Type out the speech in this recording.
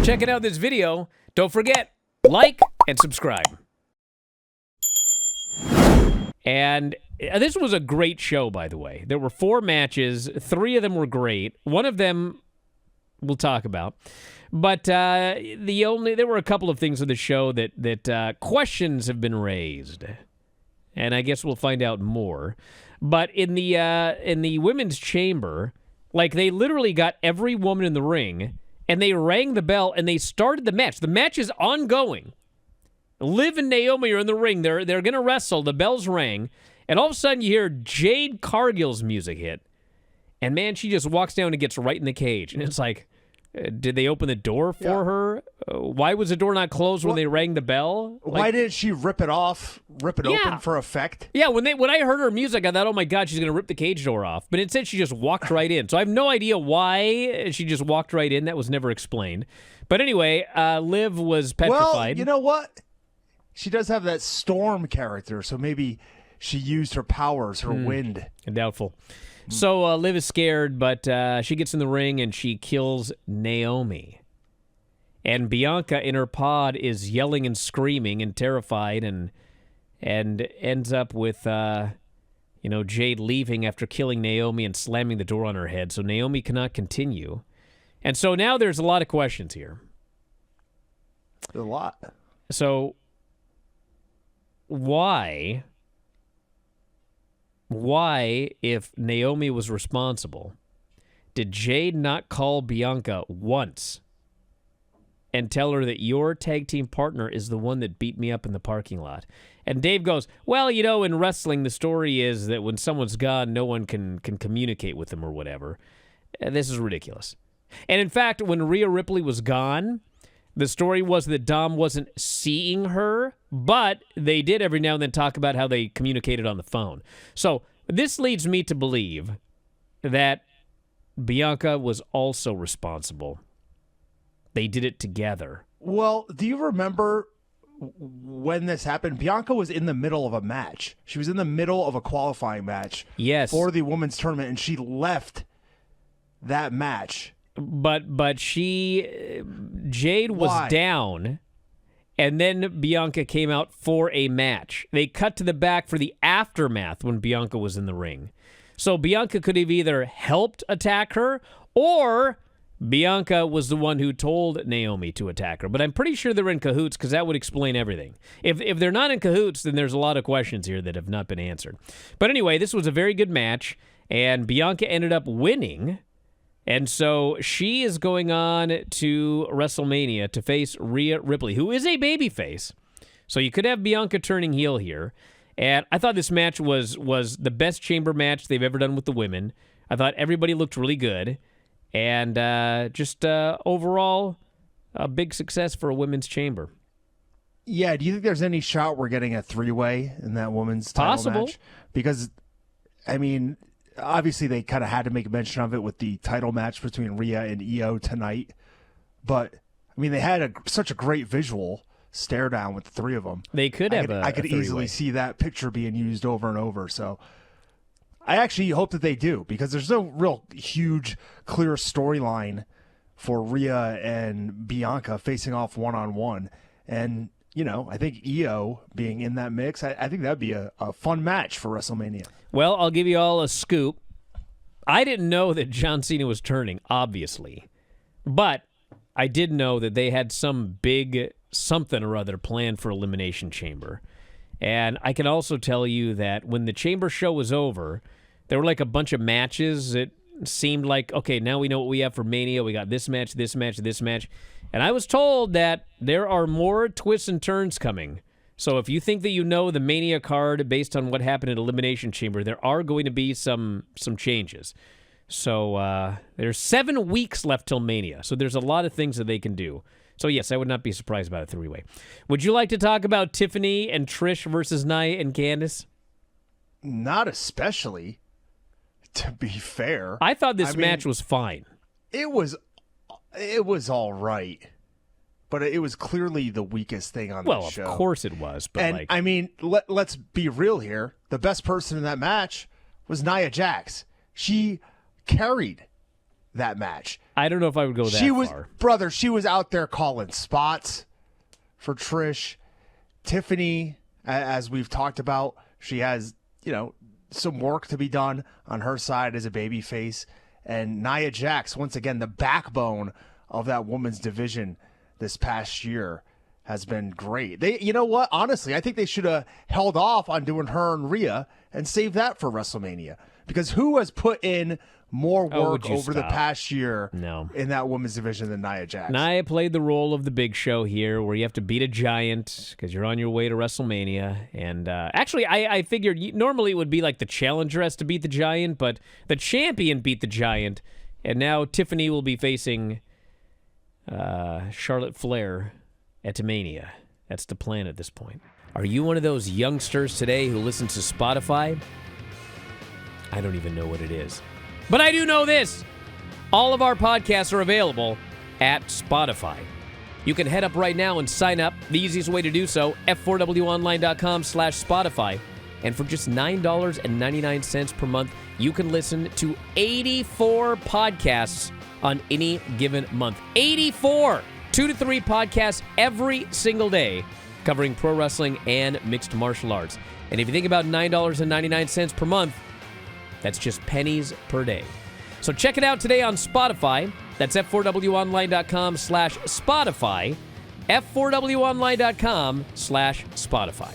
checking out this video. Don't forget, like and subscribe. And this was a great show, by the way. There were 4 matches. 3 of them were great. One of them we'll talk about. But there were a couple of things on the show that questions have been raised. And I guess we'll find out more. But in the women's chamber, like, they literally got every woman in the ring, and they rang the bell, and they started the match. The match is ongoing. Liv and Naomi are in the ring. They're going to wrestle. The bells rang, and all of a sudden you hear Jade Cargill's music hit. And, man, she just walks down and gets right in the cage. And it's like, did they open the door for her? Why was the door not closed when they rang the bell? Why didn't she rip it open for effect? Yeah, when I heard her music, I thought, oh my God, she's going to rip the cage door off. But instead, she just walked right in. So I have no idea why she just walked right in. That was never explained. But anyway, Liv was petrified. Well, you know what? She does have that Storm character, so maybe she used her powers, her wind. Doubtful. So Liv is scared, but she gets in the ring and she kills Naomi. And Bianca in her pod is yelling and screaming and terrified, and ends up with Jade leaving after killing Naomi and slamming the door on her head. So Naomi cannot continue. And so now there's a lot of questions here. A lot. So why, if Naomi was responsible, did Jade not call Bianca once and tell her that your tag team partner is the one that beat me up in the parking lot? And Dave goes, well, in wrestling, the story is that when someone's gone, no one can communicate with them or whatever. This is ridiculous. And in fact, when Rhea Ripley was gone, the story was that Dom wasn't seeing her, but they did every now and then talk about how they communicated on the phone. So this leads me to believe that Bianca was also responsible. They did it together. Well, do you remember when this happened? Bianca was in the middle of a match. She was in the middle of a qualifying match yes, for the women's tournament, and she left that match. But Jade was down, and then Bianca came out for a match. They cut to the back for the aftermath when Bianca was in the ring. So Bianca could have either helped attack her, or Bianca was the one who told Naomi to attack her. But I'm pretty sure they're in cahoots, because that would explain everything. If they're not in cahoots, then there's a lot of questions here that have not been answered. But anyway, this was a very good match, and Bianca ended up winning. And so she is going on to WrestleMania to face Rhea Ripley, who is a babyface. So you could have Bianca turning heel here. And I thought this match was the best chamber match they've ever done with the women. I thought everybody looked really good. And just overall, a big success for a women's chamber. Yeah, do you think there's any shot we're getting a 3-way in that women's title match? Because, I mean, obviously they kind of had to make mention of it with the title match between Rhea and Io tonight. But, I mean, they had such a great visual stare down with the 3 of them. They could have I could easily see that picture being used over and over. So I actually hope that they do, because there's no real huge, clear storyline for Rhea and Bianca facing off one-on-one. And, I think Io being in that mix, I think that would be a fun match for WrestleMania. Well, I'll give you all a scoop. I didn't know that John Cena was turning, obviously. But I did know that they had some big something or other planned for Elimination Chamber. And I can also tell you that when the Chamber show was over, there were like a bunch of matches. It seemed like, okay, now we know what we have for Mania. We got this match, this match, this match. And I was told that there are more twists and turns coming. So if you think that you know the Mania card based on what happened at Elimination Chamber, there are going to be some changes. So there's 7 weeks left till Mania. So there's a lot of things that they can do. So yes, I would not be surprised about a 3-way. Would you like to talk about Tiffany and Trish versus Nia and Candice? Not especially, to be fair. I thought this match was fine. It was all right. But it was clearly the weakest thing on the show. Well, of course it was. But let's be real here. The best person in that match was Nia Jax. She carried that match. I don't know if I would go that far. She was out there calling spots for Trish. Tiffany, as we've talked about, she has, some work to be done on her side as a babyface. And Nia Jax, once again, the backbone of that women's division this past year, has been great. You know what? Honestly, I think they should have held off on doing her and Rhea and saved that for WrestleMania. Because who has put in more work over the past year in that women's division than Nia Jax? Nia played the role of the Big Show here, where you have to beat a giant because you're on your way to WrestleMania. And actually, I figured normally it would be like the challenger has to beat the giant, but the champion beat the giant. And now Tiffany will be facing Charlotte Flair at Mania. That's the plan at this point. Are you one of those youngsters today who listens to Spotify? I don't even know what it is. But I do know this. All of our podcasts are available at Spotify. You can head up right now and sign up. The easiest way to do so, f4wonline.com/Spotify. And for just $9.99 per month, you can listen to 84 podcasts on any given month. 84! 2 to 3 podcasts every single day covering pro wrestling and mixed martial arts. And if you think about $9.99 per month, that's just pennies per day. So check it out today on Spotify. That's f4wonline.com/Spotify. f4wonline.com/Spotify.